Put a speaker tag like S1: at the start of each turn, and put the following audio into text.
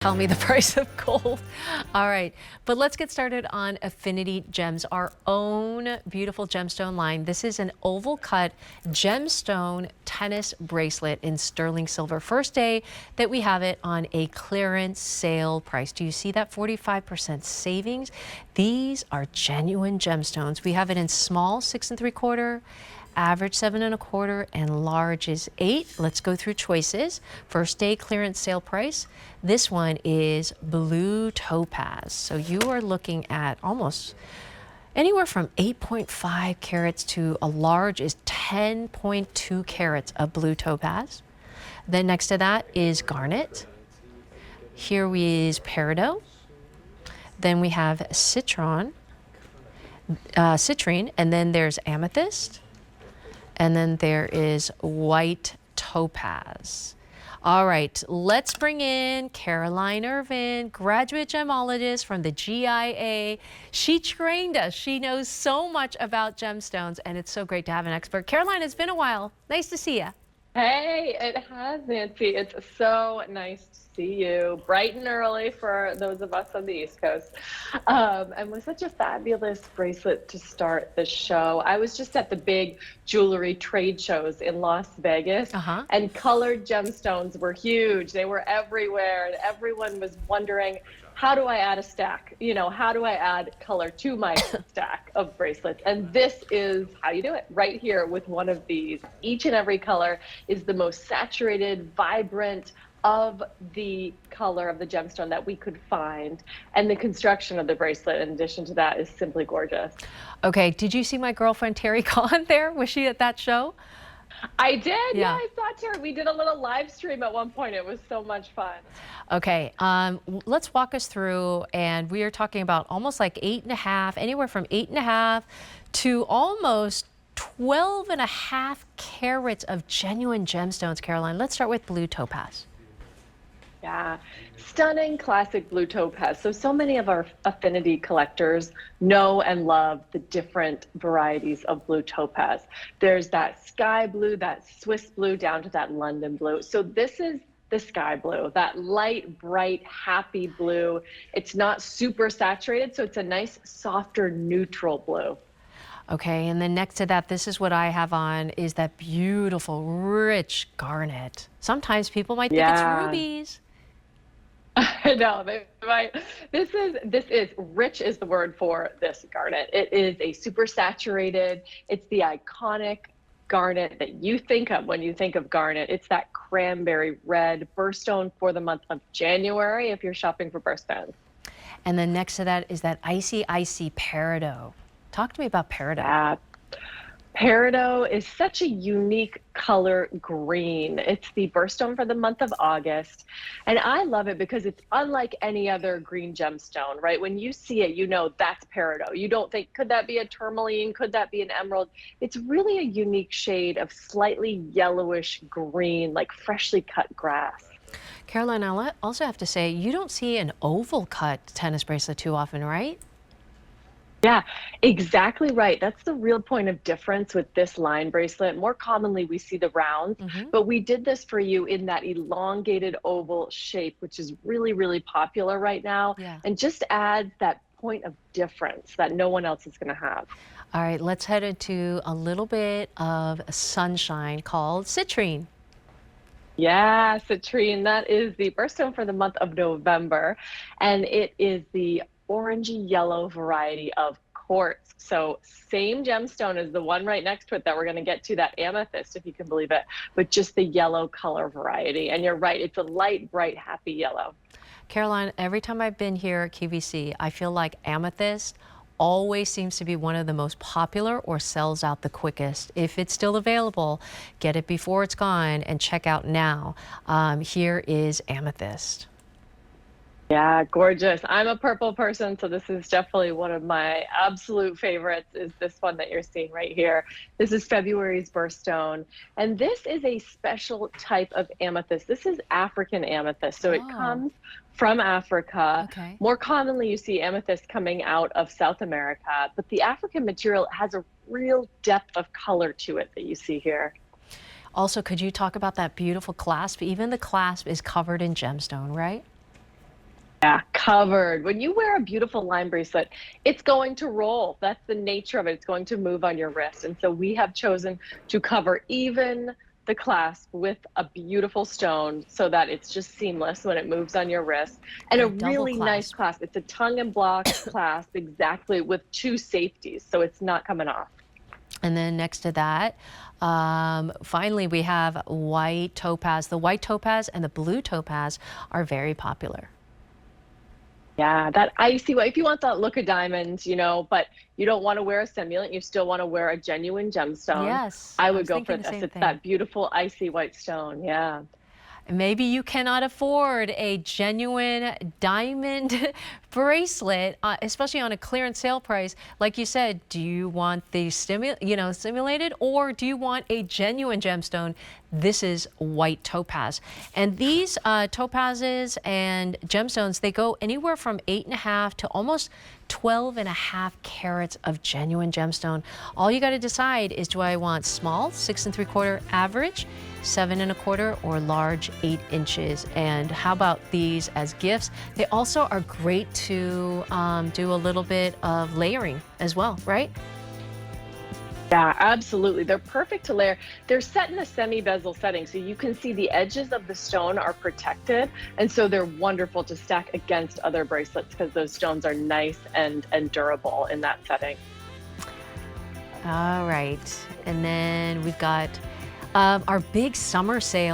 S1: Tell me the price of gold. All right, but let's get started on Affinity Gems, our own beautiful gemstone line. This is an oval cut gemstone tennis bracelet in sterling silver. First day that we have it on a clearance sale price. Do you see that 45% savings? These are genuine gemstones. We have it in small 6 3/4, average 7 1/4, and large is 8. Let's go through choices. First day clearance sale price. This one is blue topaz. So you are looking at almost anywhere from 8.5 carats to a large is 10.2 carats of blue topaz. Then next to that is garnet. Here is peridot. Then we have citrine, and then there's amethyst. And then there is white topaz. All right, let's bring in Caroline Irvin, graduate gemologist from the GIA. She trained us. She knows so much about gemstones, and it's so great to have an expert. Caroline, it's been a while. Nice to see you.
S2: Hey, it has, Nancy. It's so nice to see you, bright and early for those of us on the East Coast. And with such a fabulous bracelet to start the show. I was just at the big jewelry trade shows in Las Vegas, and colored gemstones were huge. They were everywhere, and everyone was wondering, how do I add a stack? You know, how do I add color to my stack of bracelets? And this is how you do it, right here with one of these. Each and every color is the most saturated, vibrant of the color of the gemstone that we could find. And the construction of the bracelet, in addition to that, is simply gorgeous.
S1: Okay, did you see my girlfriend Terry Kahn there? Was she at that show?
S2: I did, yeah, I saw Terry. We did a little live stream at one point. It was so much fun.
S1: Okay, let's walk us through, and we are talking about almost like 8.5, anywhere from 8.5 to almost 12.5 carats of genuine gemstones, Caroline. Let's start with blue topaz.
S2: Yeah, stunning classic blue topaz. So many of our affinity collectors know and love the different varieties of blue topaz. There's that sky blue, that Swiss blue, down to that London blue. So this is the sky blue, that light, bright, happy blue. It's not super saturated, so it's a nice, softer, neutral blue.
S1: Okay, and then next to that, this is what I have on, is that beautiful, rich garnet. Sometimes people might think it's rubies.
S2: I know, they might. This is rich is the word for this garnet. It is a super saturated, it's the iconic garnet that you think of when you think of garnet. It's that cranberry red birthstone for the month of January if you're shopping for birthstones.
S1: And then next to that is that icy peridot. Talk to me about peridot.
S2: Yeah. Peridot is such a unique color green. It's the birthstone for the month of August. And I love it because it's unlike any other green gemstone, right? When you see it, you know that's peridot. You don't think, could that be a tourmaline? Could that be an emerald? It's really a unique shade of slightly yellowish green, like freshly cut grass.
S1: Caroline, I also have to say, you don't see an oval cut tennis bracelet too often, right?
S2: Yeah, exactly right. That's the real point of difference with this line bracelet. More commonly, we see the rounds, but we did this for you in that elongated oval shape, which is really, really popular right now, and just adds that point of difference that no one else is going to have.
S1: All right, let's head into a little bit of sunshine called citrine.
S2: Yeah, citrine, that is the birthstone for the month of November, and it is the orangey yellow variety of quartz. So same gemstone as the one right next to it that we're going to get to, that amethyst, if you can believe it, but just the yellow color variety. And you're right, it's a light, bright, happy yellow.
S1: Caroline, every time I've been here at QVC, I feel like amethyst always seems to be one of the most popular or sells out the quickest. If it's still available, get it before it's gone and check out now. Here is amethyst.
S2: Yeah, gorgeous. I'm a purple person, so this is definitely one of my absolute favorites, is this one that you're seeing right here. This is February's birthstone, and this is a special type of amethyst. This is African amethyst, so it comes from Africa. More commonly, you see amethyst coming out of South America, but the African material has a real depth of color to it that you see here.
S1: Also, could you talk about that beautiful clasp? Even the clasp is covered in gemstone, right?
S2: Yeah, covered. When you wear a beautiful line bracelet, it's going to roll. That's the nature of it. It's going to move on your wrist. And so we have chosen to cover even the clasp with a beautiful stone so that it's just seamless when it moves on your wrist. And a
S1: A double
S2: really nice
S1: clasp.
S2: clasp. It's a tongue and block clasp exactly with two safeties. So it's not coming off.
S1: And then next to that, finally, we have white topaz. The white topaz and the blue topaz are very popular.
S2: Yeah, that icy white. If you want that look of diamonds, but you don't want to wear a simulant, you still want to wear a genuine gemstone.
S1: Yes,
S2: I
S1: I
S2: would
S1: was
S2: go for
S1: thinking the
S2: this.
S1: same
S2: It's
S1: thing.
S2: that beautiful icy white stone. Yeah.
S1: Maybe you cannot afford a genuine diamond bracelet, especially on a clearance sale price. Like you said, do you want the simulated, or do you want a genuine gemstone? This is white topaz. And these topazes and gemstones, they go anywhere from 8.5 to almost 12.5 carats of genuine gemstone. All you got to decide is, do I want small, 6 3/4 average, 7 1/4, or large, 8 inches? And how about these as gifts? They also are great to do a little bit of layering as well, right?
S2: Yeah, absolutely. They're perfect to layer. They're set in a semi-bezel setting, so you can see the edges of the stone are protected. And so they're wonderful to stack against other bracelets because those stones are nice and durable in that setting.
S1: All right. And then we've got our big summer sale